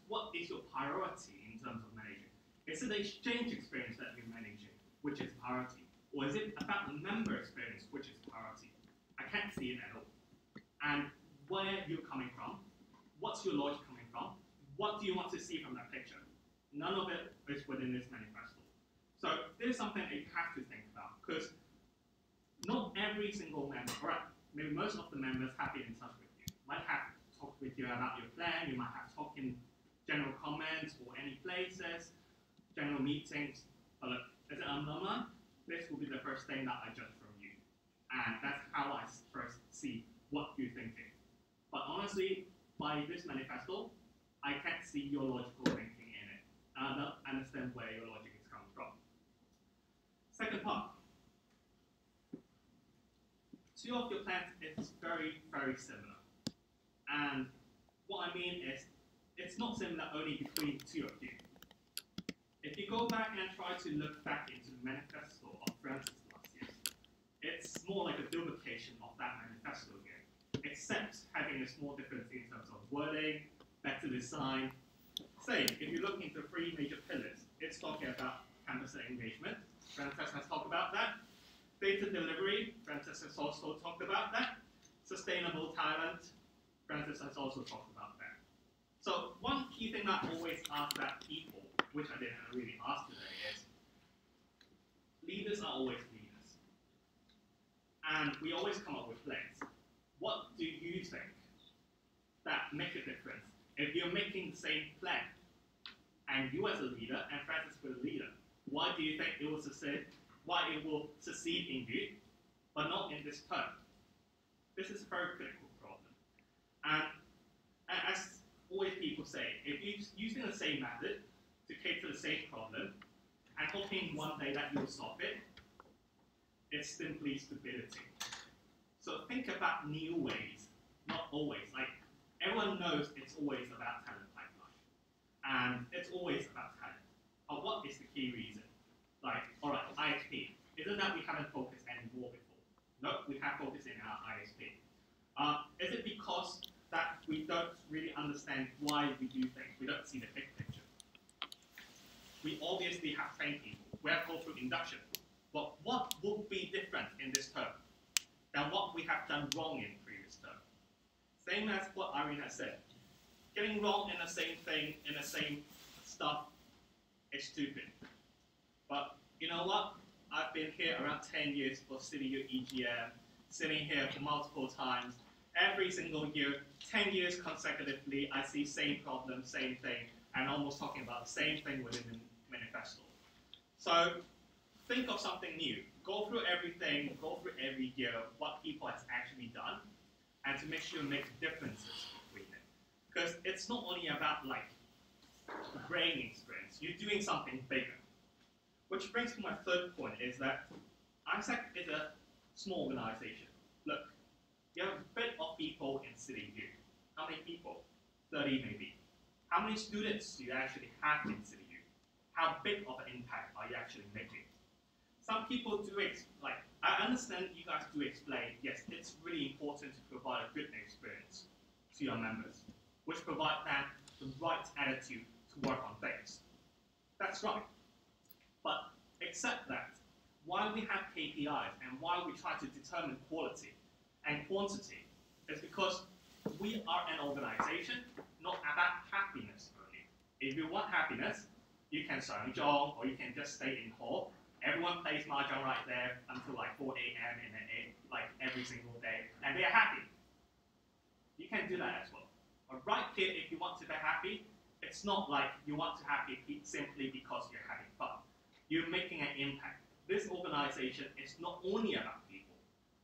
what is your priority in terms of managing? Is it the exchange experience that you're managing, which is priority? Or is it about the member experience, which is priority? I can't see it at all. And where you're coming from, what's your logic coming from, what do you want to see from that picture? None of it is within this manifesto. So this is something that you have to think about, because not every single member, or maybe most of the members have been in touch with you, might have talked with you about your plan, you might have talked in general comments or any places, general meetings, but look, as an alumni, this will be the first thing that I judge from you. And that's how I first see what you're thinking. But honestly, by this manifesto, I can't see your logical thinking in it. And I don't understand where your logic is coming from. Second part. Two of your plans is very, very similar. And what I mean is, it's not similar only between two of you. If you go back and try to look back into the manifesto of Francis last year, it's more like a duplication of that manifesto again, except having a small difference in terms of wording, better design. Say, if you look into three major pillars, it's talking about campus engagement. Francis has talked about that. Data delivery, Francis has also talked about that. Sustainable talent, Francis has also talked about that. So one key thing that I always ask that people, which I didn't really ask today, is leaders are always leaders. And we always come up with plans. What do you think that makes a difference if you're making the same plan, and you as a leader and Francis as a leader, why do you think it will succeed? Why it will succeed in you, but not in this term? This is a very critical problem. And as always people say, if you're using the same method to cater the same problem, and hoping one day that you'll solve it, it's simply stupidity. So think about new ways, not always. Like, everyone knows it's always about talent pipeline, and it's always about talent. But what is the key reason? Like, all right, ISP. Isn't that we haven't focused anymore before? No, we have focused in our ISP. Is it because that we don't really understand why we do things? We don't see the big picture. We obviously have trained people. We have gone through induction. But what would be different in this term than what we have done wrong in the previous term? Same as what Irene has said. Getting wrong in the same thing, in the same stuff, is stupid. But you know what? I've been here around 10 years for CityU EGM, sitting here for multiple times. Every single year, 10 years consecutively, I see same problem, same thing, and almost talking about the same thing within the manifesto. So think of something new. Go through everything, go through every year what people has actually done, and to make sure you make differences between it. Because it's not only about like the brain experience, you're doing something bigger. Which brings to my third point, is that AIESEC is a small organization. Look, you have a bit of people in CityU. How many people? 30 maybe. How many students do you actually have in CityU? How big of an impact are you actually making? Some people do, like, I understand you guys do explain, yes, it's really important to provide a good experience to your members, which provide them the right attitude to work on things. That's right. But except that, why we have KPIs and why we try to determine quality and quantity is because we are an organization not about happiness only. If you want happiness, you can Shangjong, or you can just stay in hall. Everyone plays mahjong right there until like 4 a.m. and like every single day, and they are happy. You can do that as well. But right here, if you want to be happy, it's not like you want to be happy simply because you're having fun. You're making an impact. This organization is not only about people,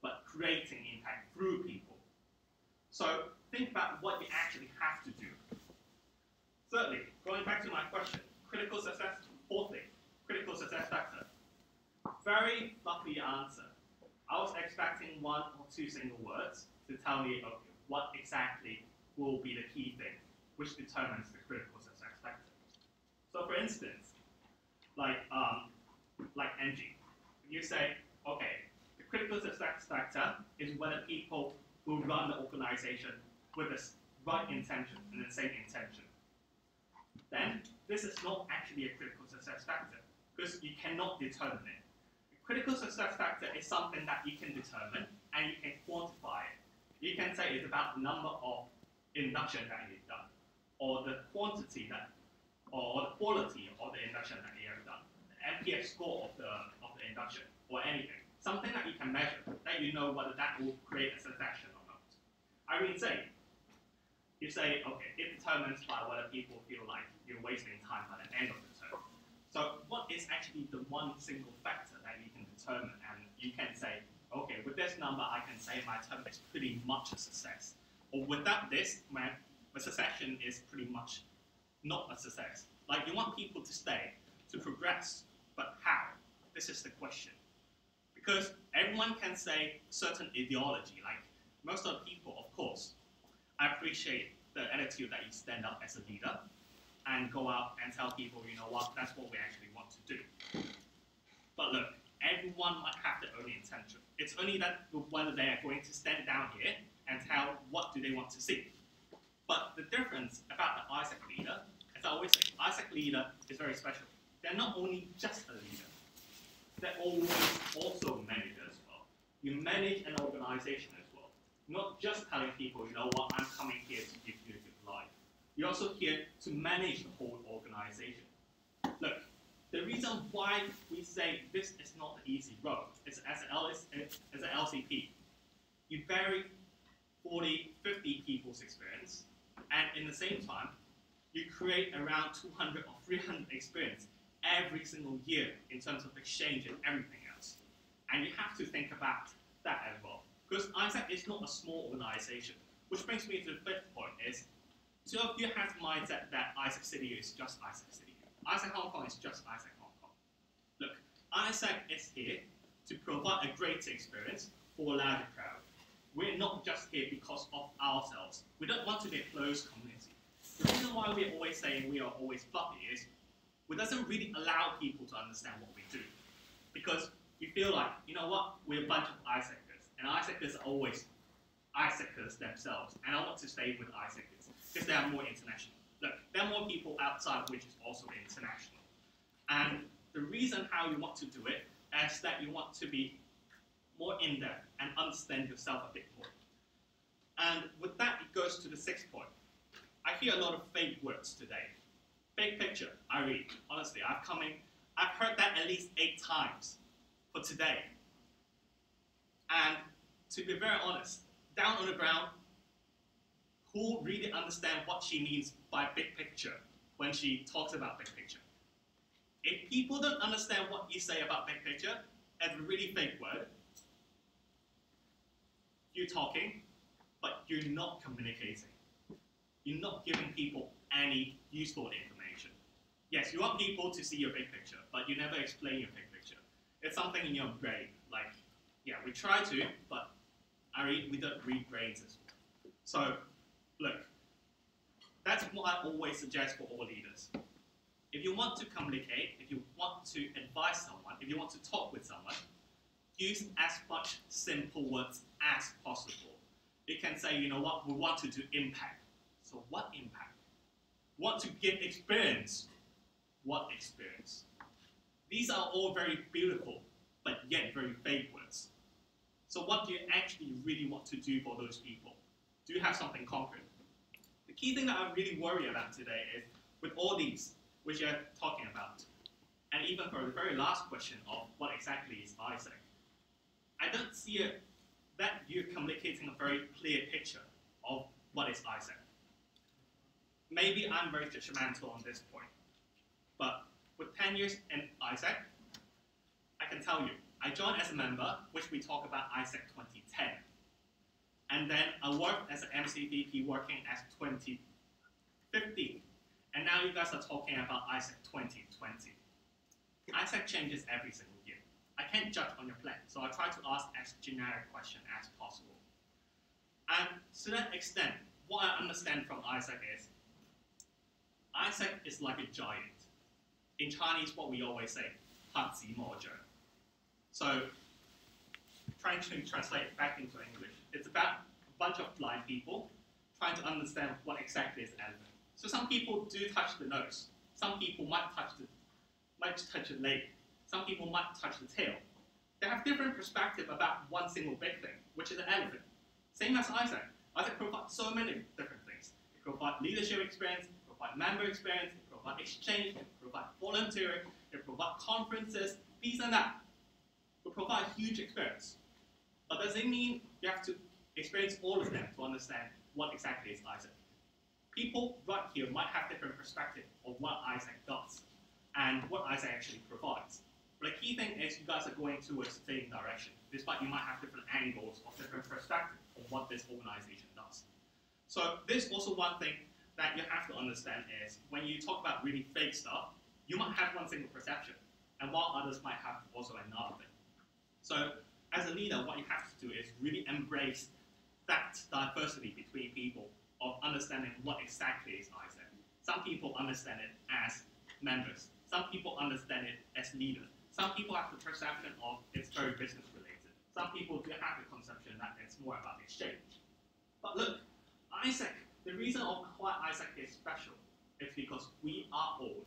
but creating impact through people. So think about what you actually have to do. Thirdly, going back to my question, critical success. Fourthly, critical success factor. Very fluffy answer. I was expecting 1 or 2 single words to tell me, okay, what exactly will be the key thing which determines the critical success factor. So for instance, like Angie, you say, okay, the critical success factor is whether people who run the organization with the right intention and the same intention. then this is not actually a critical success factor because you cannot determine it. A critical success factor is something that you can determine and you can quantify it. You can say it's about the number of induction that you've done, or the quantity that, or the quality of the induction that you have done, the NPS score of the induction, or anything. Something that you can measure, that you know whether that will create a succession or not. Irene say, you say, okay, it determines by whether people feel like you're wasting time by the end of the term. So what is actually the one single factor that you can determine, and you can say, okay, with this number, I can say my term is pretty much a success. Or without this, my succession is pretty much not a success. Like, you want people to stay, to progress, but how? This is the question. Because everyone can say certain ideology, like most of the people, of course, I appreciate the attitude that you stand up as a leader and go out and tell people, you know what, that's what we actually want to do. But look, everyone might have their own intention. It's only that whether they are going to stand down here and tell what do they want to see. But the difference about the AIESEC leader, as I always say, AIESEC leader is very special. They're not only just a leader, they're always also a manager as well. You manage an organization as well. Not just telling people, you know what, I'm coming here to give you a good life. You're also here to manage the whole organization. Look, the reason why we say this is not an easy road is as an LCP, you vary 40, 50 people's experience, and in the same time, you create around 200 or 300 experience every single year in terms of exchange and everything else. And you have to think about that as well. Because AIESEC is not a small organization, which brings me to the fifth point is, two of you have the mindset that AIESEC CityU is just AIESEC CityU. AIESEC Hong Kong is just AIESEC Hong Kong. Look, AIESEC is here to provide a greater experience for a larger crowd. We're not just here because of ourselves. We don't want to be a closed community. The reason why we're always saying we are always fluffy is it doesn't really allow people to understand what we do. Because you feel like, you know what, we're a bunch of AIESECers, and AIESECers are always AIESECers themselves, and I want to stay with AIESECers because they are more international. Look, there are more people outside which is also international. And the reason how you want to do it is that you want to be more in-depth and understand yourself a bit more. And with that, it goes to the sixth point. I hear a lot of fake words today. Big picture, Irene. Honestly, I've heard that at least 8 times for today. And to be very honest, down on the ground, who really understand what she means by big picture when she talks about big picture? If people don't understand what you say about big picture as a really fake word, you're talking, but you're not communicating. You're not giving people any useful information. Yes, you want people to see your big picture, but you never explain your big picture. It's something in your brain. Like, yeah, we try to, but we don't read brains as well. So, look, that's what I always suggest for all leaders. If you want to communicate, if you want to advise someone, if you want to talk with someone, use as much simple words as possible. You can say, you know what, we want to do impact. So what impact? Want to give experience. What experience? These are all very beautiful, but yet very vague words. So what do you actually really want to do for those people? Do you have something concrete? The key thing that I'm really worried about today is, with all these, which you're talking about, and even for the very last question of what exactly is AIESEC, I don't see that you're communicating a very clear picture of what is AIESEC. Maybe I'm very judgmental on this point, but with 10 years in AIESEC, I can tell you, I joined as a member, which we talk about AIESEC 2010. And then I worked as an MCVP working as 2015. And now you guys are talking about AIESEC 2020. AIESEC changes every single year. I can't judge on your plan, so I try to ask as generic question as possible. And to that extent, what I understand from AIESEC is like a giant. In Chinese, what we always say, 怕寂寞者. So, trying to translate it back into English, it's about a bunch of blind people trying to understand what exactly is elephant. So some people do touch the nose. Some people might touch the leg. Some people might touch the tail. They have different perspective about one single big thing, which is an elephant. Same as AIESEC. AIESEC provides so many different things. It provides leadership experience, it provides member experience, it provides exchange, it provides volunteering, it provides conferences, these and that. It provides huge experience. But does it mean you have to experience all of them to understand what exactly is AIESEC? People right here might have different perspective of what AIESEC does and what AIESEC actually provides. But the key thing is you guys are going towards the same direction, despite you might have different angles or different perspectives of what this organization does. So this also one thing that you have to understand is when you talk about really fake stuff, you might have one single perception, and while others might have also another thing. So as a leader, what you have to do is really embrace that diversity between people of understanding what exactly is AIESEC. Some people understand it as members. Some people understand it as leaders. Some people have the perception of it's very business related. Some people do have the conception that it's more about exchange. But look, AIESEC, the reason of why AIESEC is special is because we are old.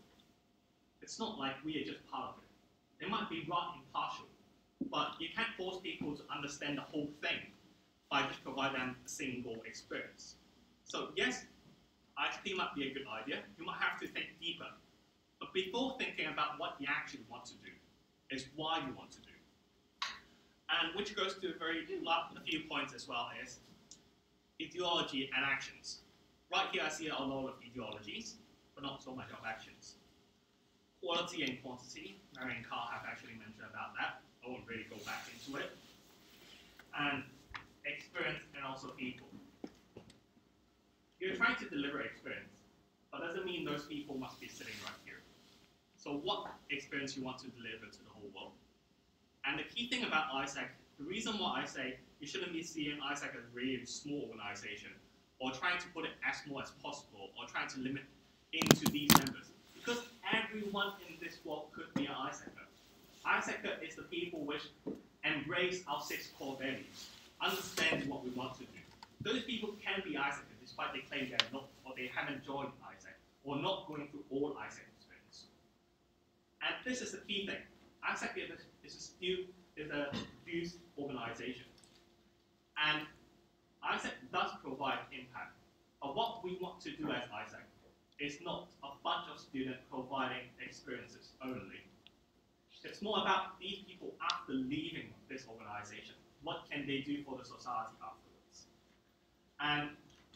It's not like we are just part of it. It might be right and partial, but you can't force people to understand the whole thing by just providing them a single experience. So yes, ISP might be a good idea. You might have to think deeper. But before thinking about what you actually want to do, is why you want to do. And which goes to a few points as well is ideology and actions. Right here I see a lot of ideologies, but not so much of actions. Quality and quantity, Mary and Carl have actually mentioned about that. I won't really go back into it. And experience and also people. You're trying to deliver experience, but doesn't mean those people must be sitting right here. So what experience you want to deliver to the whole world? And the key thing about AIESEC, the reason why I say you shouldn't be seeing AIESEC as a really small organization, or trying to put it as small as possible, or trying to limit into these members, because everyone in this world could be an AIESECer. AIESECer is the people which embrace our 6 core values, understand what we want to do. Those people can be AIESECers despite they claim they're not, or they haven't joined AIESEC, or not going through all AIESEC experience. And this is the key thing. AIESEC is a youth organization. And AIESEC does provide impact. But what we want to do as AIESEC is not a bunch of students providing experiences only. It's more about these people after leaving this organization. What can they do for the society afterwards? And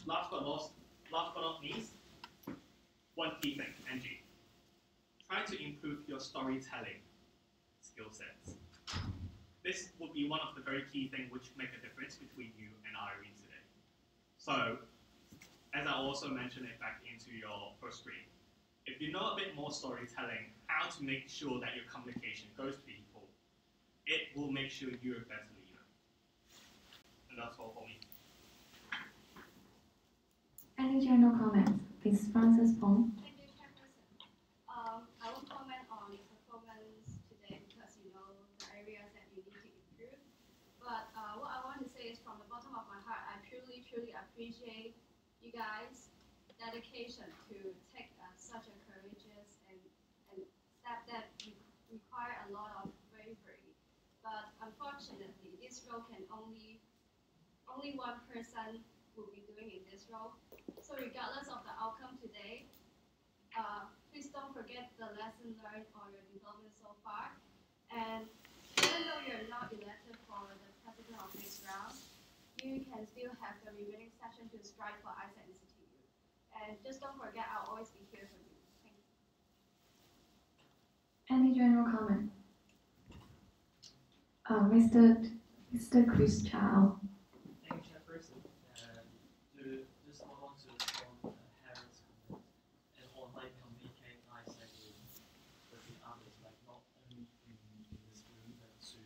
last but not least, one key thing, Angie. Try to improve your storytelling skill sets. This would be one of the very key things which make a difference between you and Irene today. So, as I also mentioned it back into your first screen, if you know a bit more storytelling, how to make sure that your communication goes to people, it will make sure you're a better leader. And that's all for me. Any general comments? Please, Francis Fong. Thank you, Chairperson. I will comment on the performance today because you know the areas that you need to improve. But what I want to say is from the bottom of my heart, I truly, truly appreciate you guys' dedication to take such a courageous and step that require a lot of bravery. But unfortunately, this role can only one person will be doing in this role. So regardless of the outcome today, please don't forget the lesson learned or your development so far. And even though you're not elected for the president of next round, you can still have the remaining session to strive for AIESEC and CityU. And just don't forget, I'll always be here for you. Thank you. Any general comment? Mr. Chris Chow. Thank you, Chairperson. Just want to respond to Harry's comment and online communicate AIESEC with the others, like not only in this room but to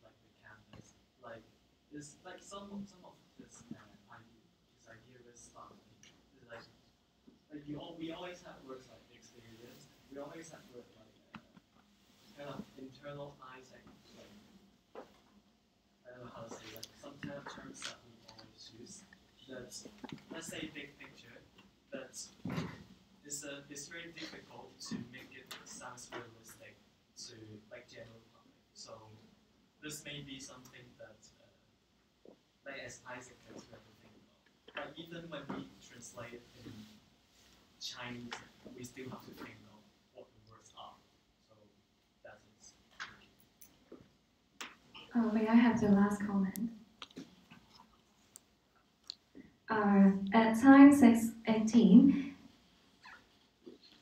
like the campus. Like this, like some of this idea is fun. We always have words like experience. We always have words like kind of internal AIESEC. I don't know how to say, like some kind of terms that we always use. That's, let's say big picture, that's it's very difficult to make it sound realistic to like general public. So this may be something that like as Isaac has we have to think about. But even when we translate it in Chinese, we still have to think of what the words are. So that is. May I have the last comment? At time 6:18,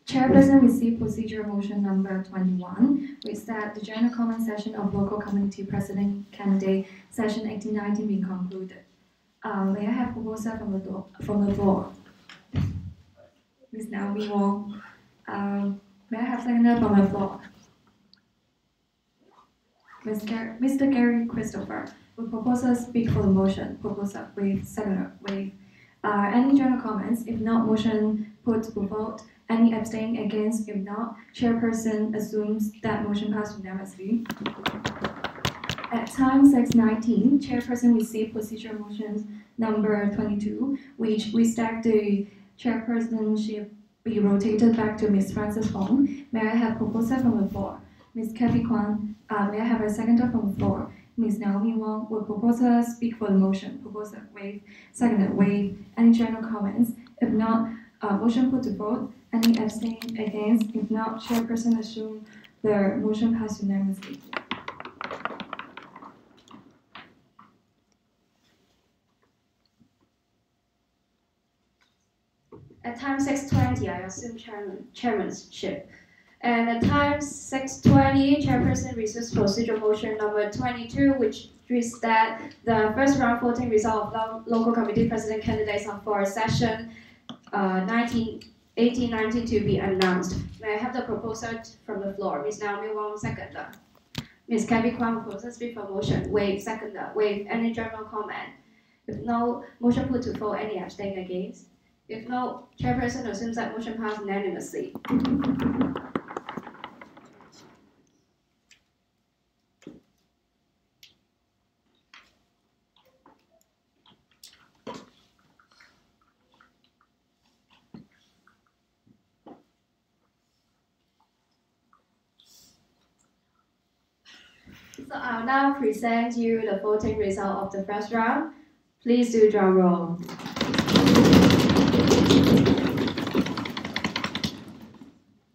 Chairperson received procedure motion number 21, which that the general comment session of local community president candidate session 1819 be concluded. May I have proposal from the floor? Ms. Naomi Wong. May I have seconder from the floor? Mr. Gary Christopher. Will proposer speak for the motion? Proposer with seconder with any general comments? If not, motion put to vote. Any abstain against? If not, chairperson assumes that motion passed unanimously. At time 6:19, chairperson received procedure motions number 22, which we stack the chairpersonship be rotated back to Ms. Frances Fong. May I have proposal from the floor? Ms. Kathy Kwan. May I have a seconder from the floor? Ms. Naomi Wong. Will proposer speak for the motion? Proposer waive. Seconder waive. Any general comments? If not, motion put to vote. Any abstain against? If not, chairperson assume the motion passed unanimously. At time 6:20, I assume chairmanship. And at time 6:20, chairperson receives procedure motion number 22, which reads that the first round voting result of local committee president candidates for session 1819 to be announced. May I have the proposal from the floor? Ms. Naomi Wong, seconder. Ms. Kathy Kwan, proposer, speak for motion. Waive, seconder. Waive. Any general comment? If no, motion put to vote. Any abstain against? If no, chairperson assumes that motion passed unanimously. So I'll now present you the voting result of the first round. Please do drum roll.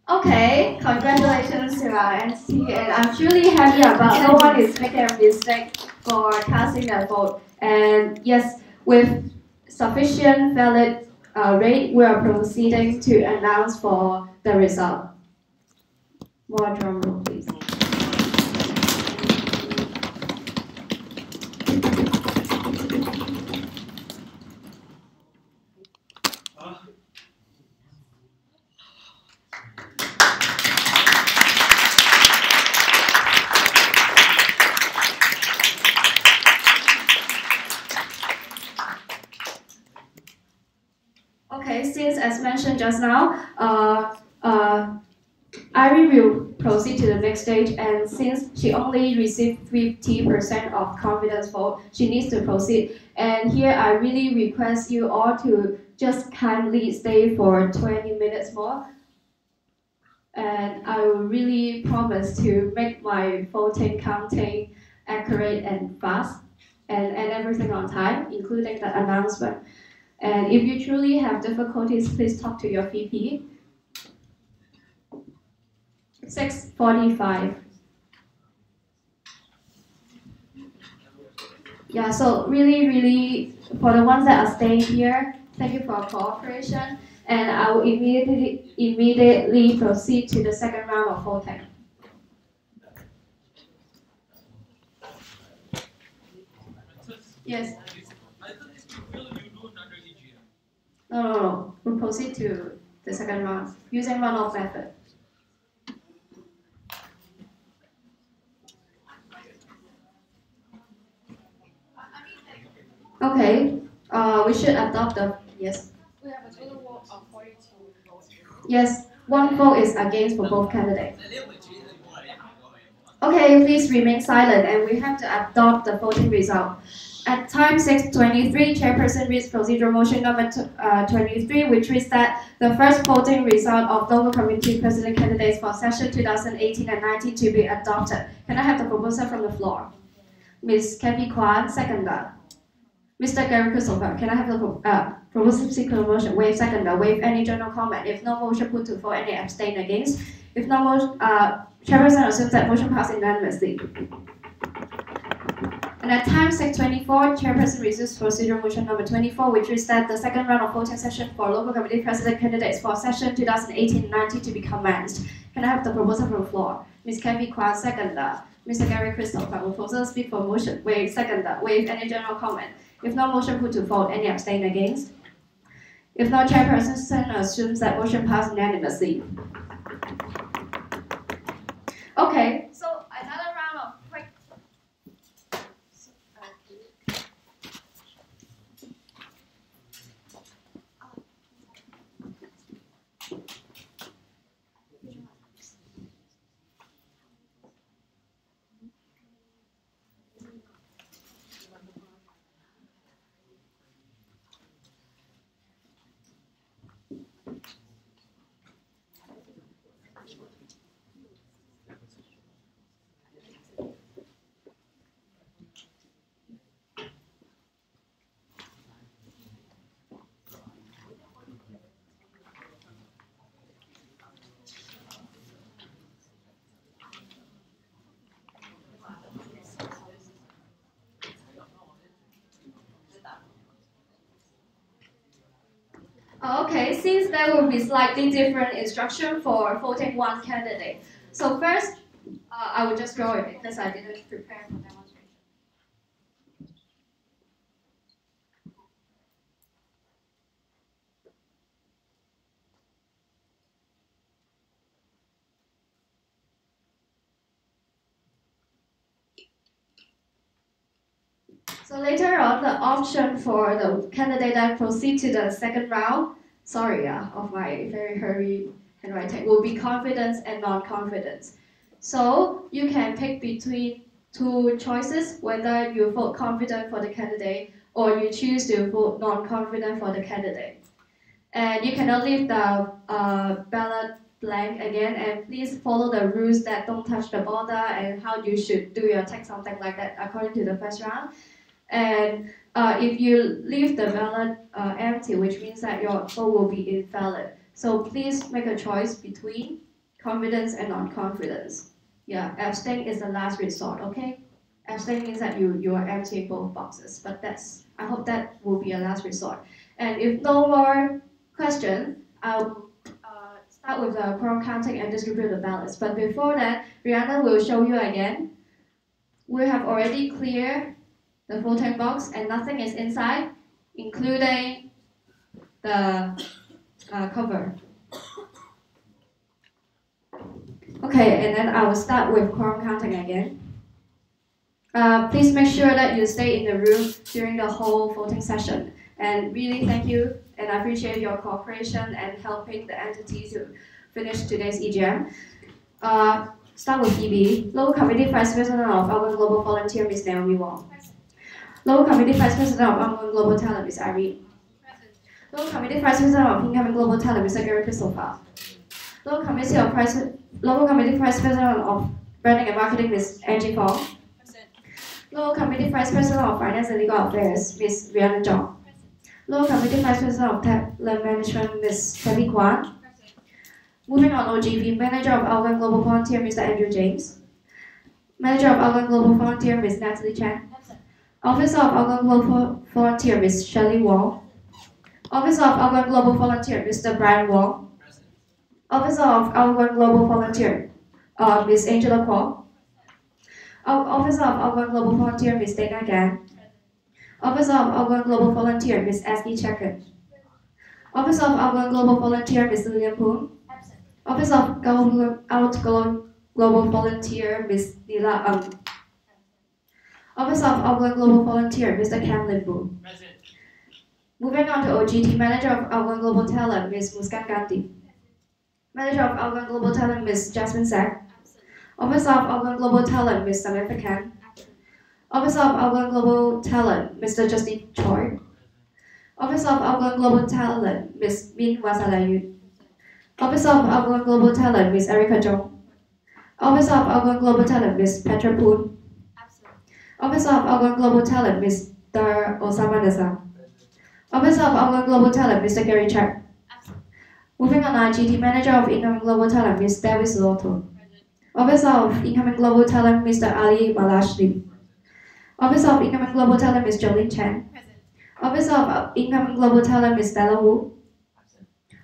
Okay, congratulations to our entity, and I'm truly happy about no one is making a mistake for casting their vote. And yes, with sufficient valid rate, we are proceeding to announce for the result. More drum roll, please. Okay, since as mentioned just now, Irene will proceed to the next stage, and since she only received 50% of confidence vote, she needs to proceed. And here I really request you all to just kindly stay for 20 minutes more. And I will really promise to make my voting counting accurate and fast, and everything on time, including the announcement. And if you truly have difficulties, please talk to your VP. 6:45. Yeah, so really, for the ones that are staying here, thank you for your cooperation. And I will immediately proceed to the second round of voting. Yes. No. We'll proceed to the second round using runoff method. Okay. We should adopt the yes. We have a total vote of 42 votes. Yes, one vote is against for both candidates. Okay, please remain silent, and we have to adopt the voting result. At time 6:23, Chairperson reads procedural motion number 23, which reads that the first voting result of local committee president candidates for session 2018 and 19 to be adopted. Can I have the proposal from the floor? Ms. Kathy Kwan, seconder. Mr. Gary Christopher, can I have the proposal to seek motion? Waive seconder. Waive any general comment. If no motion, put to vote. Any abstain against? If no motion, Chairperson assumes that motion passed unanimously. And at time 6:24, Chairperson resumes procedural motion number 24, which is that the second round of voting session for local committee president candidates for session 2018-19 to be commenced. Can I have the proposal from the floor? Ms. Kathy Kwan, seconder. Mr. Gary Christopher, proposal speak for motion. Waive seconder. Waive any general comment. If no motion, put to vote. Any abstain against? If not, Chairperson assumes that motion passed unanimously. Okay, so another round of quick. Okay, since there will be slightly different instruction for voting one candidate. So first, I will just draw it because I didn't prepare for demonstration. So later on, the option for the candidate that proceed to the second round, sorry of my very hurried handwriting, will be confidence and non-confidence. So you can pick between two choices, whether you vote confident for the candidate or you choose to vote non-confident for the candidate. And you cannot leave the ballot blank again, and please follow the rules that don't touch the border and how you should do your text, something like that, according to the first round. And if you leave the ballot empty, which means that your vote will be invalid. So please make a choice between confidence and non-confidence. Yeah, abstain is the last resort, okay? Abstain means that you are emptying both boxes, but I hope that will be a last resort. And if no more question, I'll start with the quorum counting and distribute the ballots. But before that, Rihanna will show you again. We have already cleared the voting box and nothing is inside, including the cover. Okay, and then I will start with quorum counting again. Please make sure that you stay in the room during the whole voting session. And really thank you, and I appreciate your cooperation and helping the entity to finish today's EGM. Start with EB. Local Committee Vice President of our Global Volunteer, Ms. Naomi Wong. Local Committee Vice President of Outgoing Global Talent, Ms. Irene. Local Committee Vice President of Incoming Global Talent, Mr. Gary Christopher. Local Committee Vice President of Branding and Marketing, Ms. Angie Fong. Local Committee Vice President of Finance and Legal Affairs, Ms. Rihanna Zhong. Local Committee Vice President of Talent Management, Ms. Kathy Kwan. Moving on, OGV, Manager of Outgoing Global Volunteer, Mr. Andrew James. Manager of Outgoing Global Volunteer, Ms. Natalie Chan. Officer of Outgoing Global Volunteer, Ms. Shirley Wong. Officer of Outgoing Global Volunteer, Mr. Brian Wong. Officer of Outgoing Global Volunteer, Ms. Angela Kwok. Officer of Outgoing Global Volunteer, Ms. Dana Gan. Officer of Outgoing Global Volunteer, Ms. Ashley Checken. Officer of Outgoing Global Volunteer, Ms. Lillian Poon. Officer of Outgoing Global Volunteer, Ms. Nila Ng. Officer of Outgoing Global Volunteer, Mr. Cam Limbu. Moving on to OGT, Manager of Outgoing Global Talent, Ms. Muskan Gandhi. Manager of Outgoing Global Talent, Ms. Jasmine Sack. Officer of Outgoing Global Talent, Ms. Samantha Khan. Officer of Outgoing Global Talent, Mr. Justin Choi. Officer of Outgoing Global Talent, Ms. Min Wasalayut. Officer of Outgoing Global Talent, Ms. Erica Jong. Officer of Outgoing Global Talent, Ms. Petra Poon. Absent. Officer of Outgoing Global Talent, Mr. Osama Nasa. Officer of Outgoing Global Talent, Mr. Gary Chak. Absent. Moving on, IGT Manager of Incoming Global Talent, Ms. Davis Lotto. Present. Officer of Incoming Global Talent, Mr. Ali Malashli. Officer of Incoming Global Talent, Ms. Jolene Chen. Present. Officer of Incoming Global Talent, Ms. Stella Wu.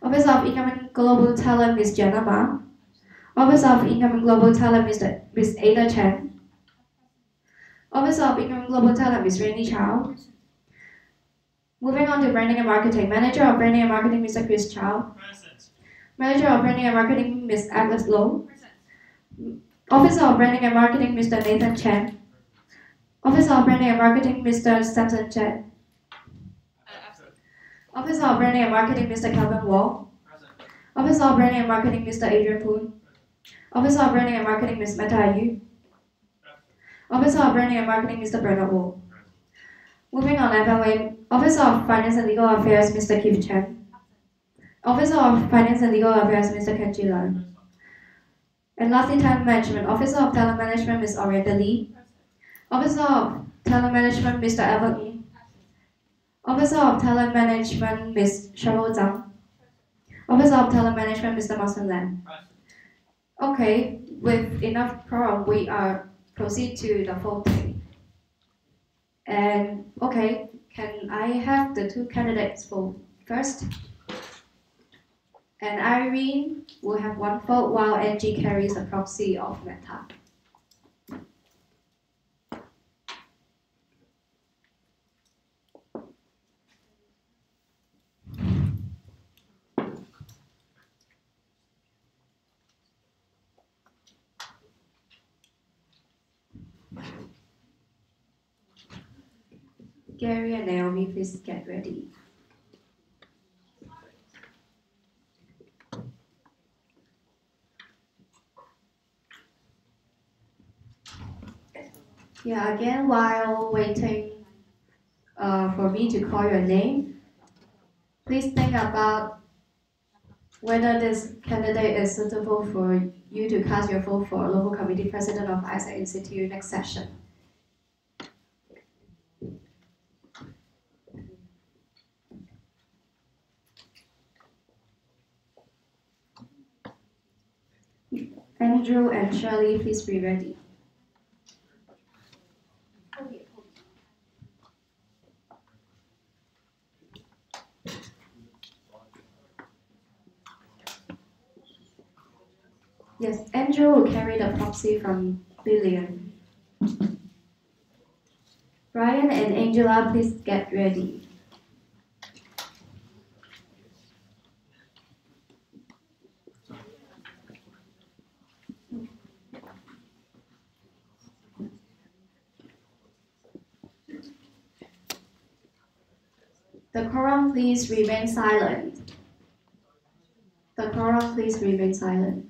Officer of Incoming Global Talent, Ms. Jenna Ma. Officer of Incoming Global Talent, Ms. Ada Chen. Officer of Incoming Global Talent, Ms. Rainy Chow. Moving on to Branding and Marketing. Manager of Branding and Marketing, Mr. Chris Chow. Present. Manager of Branding and Marketing, Ms. Agnes Low. Present. Officer of Branding and Marketing, Mr. Nathan Chen. Officer of Branding and Marketing, Mr. Samson Chen. Absent. Officer of Branding and Marketing, Mr. Calvin Wall. Officer of Branding and Marketing, Mr. Adrian Poon. Officer of Branding and Marketing, Ms. Meta Yu. Officer of Branding and Marketing, Mr. Bernard Wu. Moving on, FLA. Officer of Finance and Legal Affairs, Mr. Keith Chen. Officer of Finance and Legal Affairs, Mr. Kenji Lan. And lastly, Talent Management. Officer of Talent Management, Ms. Orienta Lee. Officer of Talent Management, Mr. Evan Ng. Officer of Talent Management, Ms. Cheryl Zhang. Officer of Talent Management, Mr. Marcin Lam. Okay, with enough quorum, we proceed to the voting. And okay, can I have the two candidates vote first? And Irene will have one vote while Angie carries a proxy of Meta. Gary and Naomi, please get ready. Yeah, again, while waiting for me to call your name, please think about whether this candidate is suitable for you to cast your vote for local committee president of AIESEC in CityU next session. Andrew and Shirley, please be ready. Yes, Andrew will carry the proxy from Lillian. Brian and Angela, please get ready. The quorum, please remain silent. The quorum, please remain silent.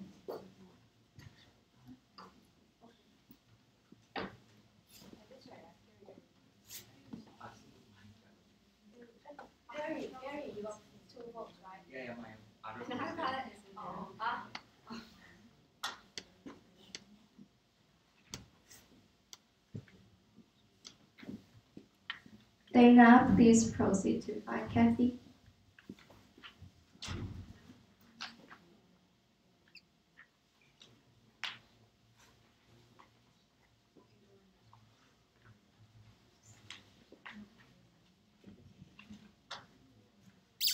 Gary, you got 2 votes, right? Yeah, my other. Dana, please proceed to find Kathy.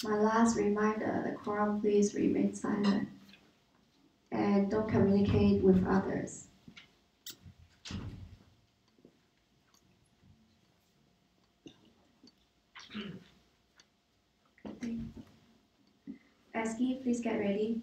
My last reminder, the quorum, please remain silent and don't communicate with others. Aski, please get ready.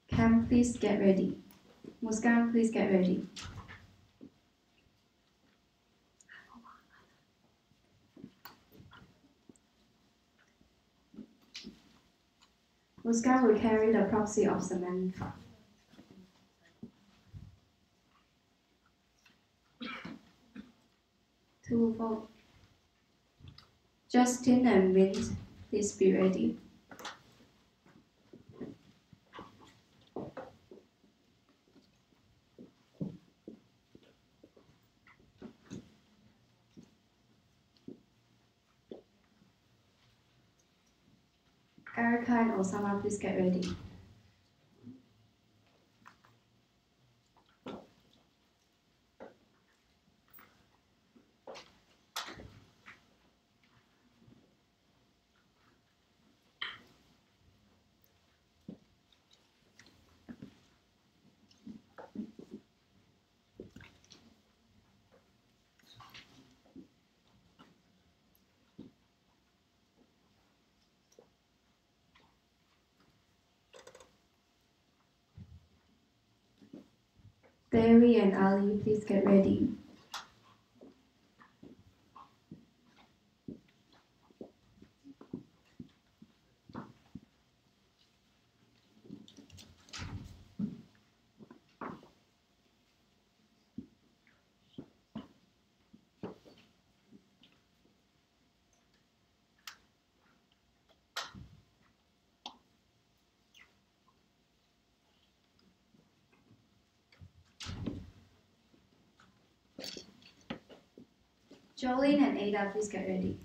Cam, please get ready. Muskan, please get ready. Oscar will carry the proxy of Samantha. To vote. Justin and Mint, please be ready. Erica and Osama, please get ready. Barry and Ali, please get ready. Jolene and Ada, please get ready.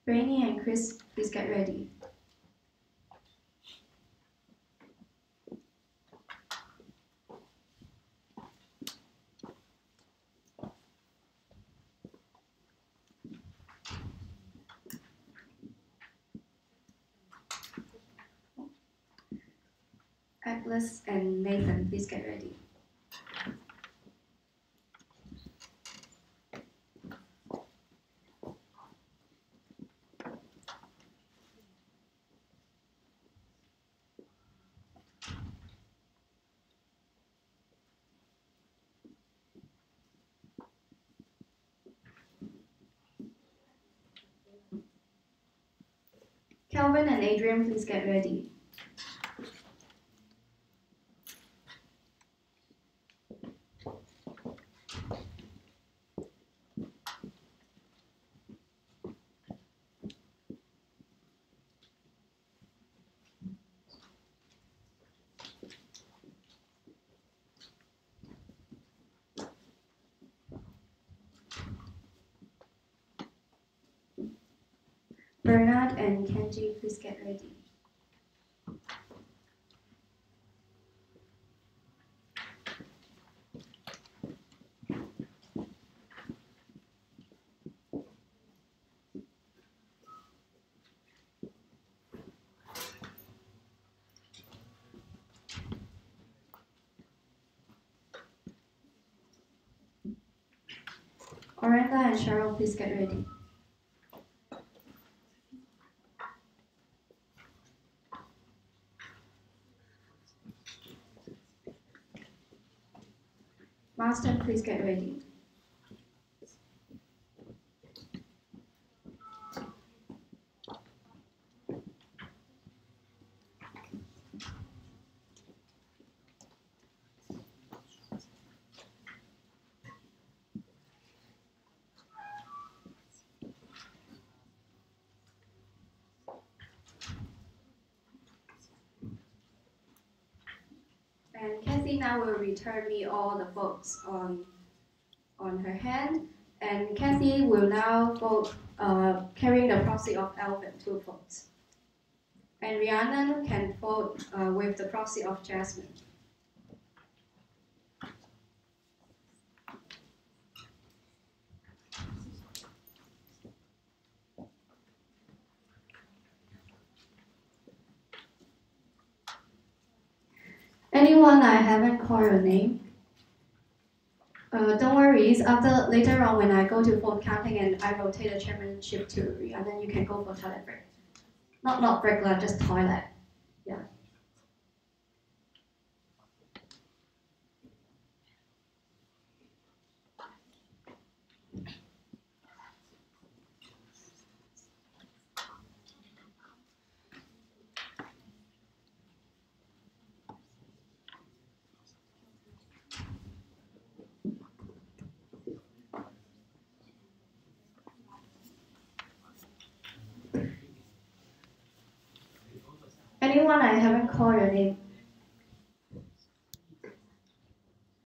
Rainy and Chris, please get ready. Agnes and Nathan, please get ready. Calvin and Adrian, please get ready. Bernard and Kenji, please get ready. Orenda and Cheryl, please get ready. Marston, please get ready. And Kathy now will return me all the votes on her hand. And Kathy will now vote carrying the proxy of Alvin, 2 votes. And Rhiannon can vote with the proxy of Jasmine. Anyone I haven't called your name? Don't worry, after later on when I go to phone counting and I rotate the chairmanship to Irene, and then you can go for toilet break. Not break, like just toilet. Yeah. Anyone I haven't called your name?